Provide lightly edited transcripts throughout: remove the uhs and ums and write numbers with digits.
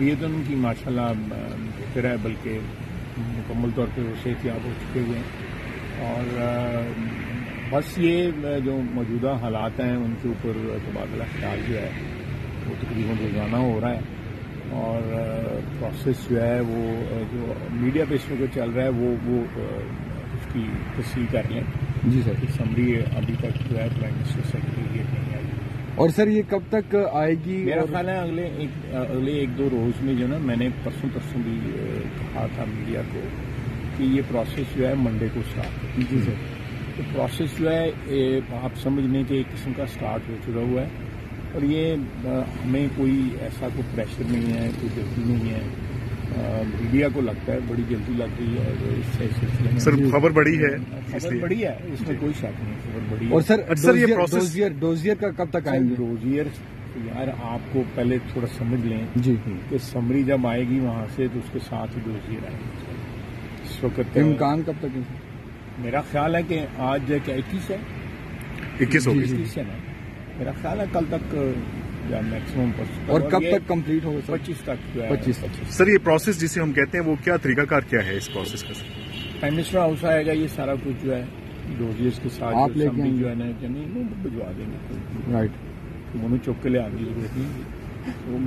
तबीयत उनकी माशाल्लाह बेहतर है, बल्कि मुकम्मल तौर पे वो सेहतियाब हो चुके हुए हैं। और बस ये जो मौजूदा हालात हैं उनके ऊपर तबादला ख्याल जो है वो तकरीबन रोज़ाना हो रहा है, और प्रोसेस जो है वो जो मीडिया पे इस वक्त चल रहा है वो उसकी तस्दीक कर लें। जी सर। समरी अभी तक जो है प्राइम मिनिस्टर सेक्रेटेरिएट नहीं आई। और सर ये कब तक आएगी? मेरा ख्याल है अगले एक दो रोज़ में जो ना, मैंने परसों भी कहा था मीडिया को कि ये प्रोसेस जो है मंडे को स्टार्ट है। जी सर। तो प्रोसेस जो है आप समझ लें कि एक किस्म का स्टार्ट हो चुका हुआ है, और ये हमें कोई ऐसा कोई प्रेशर नहीं है, कोई जल्दी नहीं है। मीडिया को लगता है बड़ी जल्दी लग रही है इस सिलसिले में। सर खबर बड़ी है, खबर बड़ी है, इसमें कोई शक नहीं, खबर बड़ी है। और सर ये प्रोसेस डोजियर का कब तक आएंगे? डोजियर यार आपको पहले थोड़ा समझ लें जी कि समरी जब आएगी वहां से तो उसके साथ ही डोजियर आएगी। इस वक्त इम्कान कब तक है? मेरा ख्याल है कि आज क्या 21 है, 21 है ना, मेरा ख्याल है कल तक या मैक्सिमम। और कब तक कंप्लीट होगा सर? 25 तक। 25। सर ये प्रोसेस जिसे हम कहते हैं वो क्या तरीकाकार क्या है इस प्रोसेस का? प्राइम मिनिस्टर हाउस आएगा, ये सारा कुछ जो है डोजियर्स के साथ आप लेके जो है ना नहीं भिजवा देंगे। राइट। उन्होंने चौक के लिए आने की जरूरत नहीं,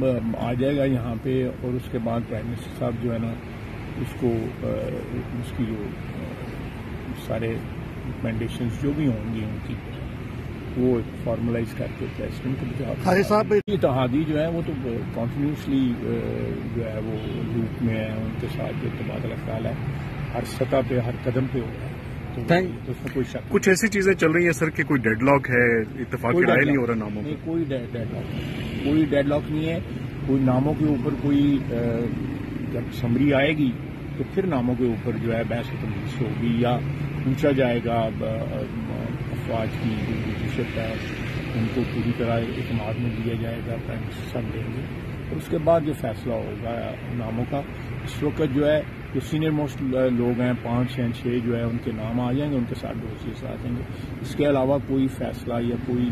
वो आ जाएगा यहाँ पे, और उसके बाद प्राइम मिनिस्टर साहब जो है ना उसको उसकी जो सारे रिकमेंडेशंस जो भी होंगी उनकी वो फॉर्मलाइज करके प्रेसिडेंट को भिजवा। इत्तेहादी जो है वो तो कॉन्टिन्यूसली जो है वो लूप में है, उनके साथ जो तबादला ख्याल है हर सतह पे हर कदम पे हो रहा है। तो उसमें कोई शक। कुछ ऐसी चीजें चल रही हैं सर कि कोई डेडलॉक है, इत्तेफाक की राय नहीं हो रहा नामों नहीं, कोई डेडलॉक नहीं है। कोई नामों के ऊपर कोई जब समरी आएगी तो फिर नामों के ऊपर जो है बहस तमलीस होगी या पूछा जाएगा। अफवाज की जो लीडरशिप है उनको पूरी तरह इत्मीनान में लिया जाएगा, प्राइम मिनिस्टर साहब लेंगे, और उसके बाद जो फैसला होगा नामों का। इस वक्त जो है जो सीनियर मोस्ट लोग हैं 5 या 6 जो है उनके नाम आ जाएंगे, उनके साथ डोजियर्स आ जाएंगे। इसके अलावा कोई फैसला या कोई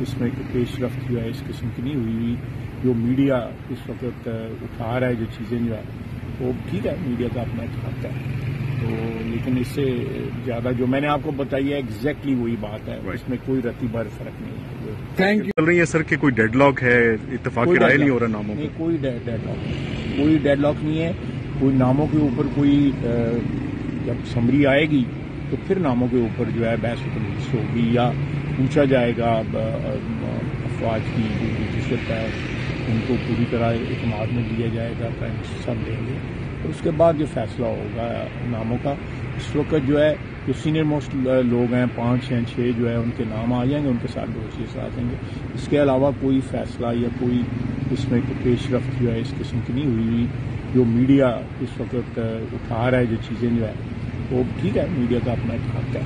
इसमें पेशरफ्त जो है इस किस्म की नहीं हुई। जो मीडिया इस वक्त उठा रहा है जो चीज़ें जो है वो ठीक है, मीडिया का अपना एक हक है, तो लेकिन इससे ज़्यादा जो मैंने आपको बताई है एग्जैक्टली वही बात है, इसमें कोई रत्ती भर फर्क नहीं है। Thank you. चल रही है सर कि कोई डेडलॉक है, इत्तेफाक की राय नहीं हो रहा नामों में? कोई डेडलॉक नहीं है। कोई नामों के ऊपर कोई जब समरी आएगी तो फिर नामों के ऊपर जो है बहस तमलीस होगी या पूछा जाएगा। अफवाज की जो लीडरशिप है उनको पूरी तरह इत्मीनान में लिया जाएगा, प्राइम मिनिस्टर साहब लेंगे, और उसके बाद जो फैसला होगा नामों का। इस वक्त जो है जो सीनियर मोस्ट लोग हैं 5 या 6 जो है उनके नाम आ जाएंगे, उनके साथ डोजियर्स आ जाएंगे। इसके अलावा कोई फैसला या कोई इसमें पेशरफ्त जो है इस किस्म की नहीं हुई। जो मीडिया इस वक्त उठा रहा है जो चीज़ें जो है वो ठीक है, मीडिया का अपना एक हक है,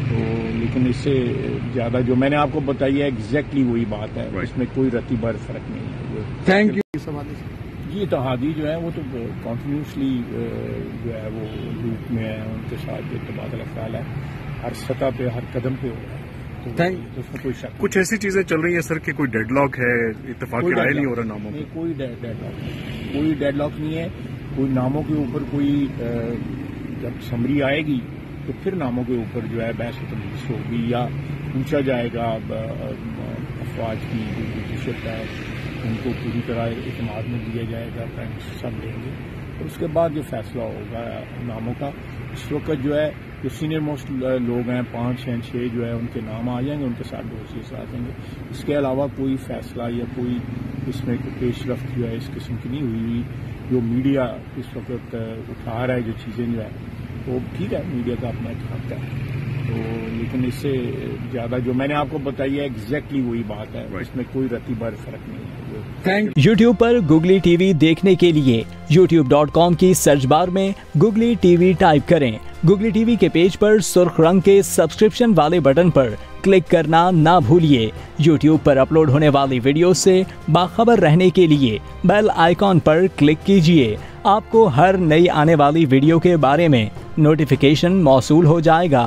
तो लेकिन इससे ज़्यादा जो मैंने आपको बताई है एग्जैक्टली वही बात है, इसमें कोई रत्ती भर फर्क नहीं है। Thank you. जी इत्तेहादी जो है वो तो कॉन्टिन्यूसली जो है वो लूप में है, उनके साथ जो तबादला ख्याल है हर सतह पे हर कदम पे हो रहा है। तो उसमें कोई शक। कुछ ऐसी चीजें चल रही हैं सर कि कोई डेडलॉक है, इत्तेफाक की राय नहीं हो रहा नामों में? कोई डेडलॉक नहीं है। कोई नामों के ऊपर कोई जब समरी आएगी तो फिर नामों के ऊपर जो है बहस तमलीस होगी या पूछा जाएगा। अफवाज की जो लीडरशिप है उनको पूरी तरह इत्मीनान में लिया जाएगा, प्राइम मिनिस्टर साहब लेंगे, और उसके बाद जो फैसला होगा नामों का। इस वक्त जो है जो सीनियर मोस्ट लोग हैं 5 या 6 जो है उनके नाम आ जाएंगे, उनके साथ डोजियर्स आ जाएंगे। इसके अलावा कोई फैसला या कोई इसमें पेशरफ्त जो है इस किस्म की नहीं हुई। जो मीडिया इस वक्त उठा रहा है जो चीज़ें जो है वो ठीक है, मीडिया का अपना एक हक है, तो लेकिन इससे ज़्यादा जो मैंने आपको बताई है एग्जैक्टली वही बात है, इसमें कोई रत्ती भर फर्क नहीं है। YouTube पर Google TV देखने के लिए youtube.com की सर्च बार में Google TV टाइप करें। Google TV के पेज पर सुर्ख रंग के सब्सक्रिप्शन वाले बटन पर क्लिक करना ना भूलिए। YouTube पर अपलोड होने वाली वीडियो से बाखबर रहने के लिए बेल आइकॉन पर क्लिक कीजिए। आपको हर नई आने वाली वीडियो के बारे में नोटिफिकेशन मौसूल हो जाएगा।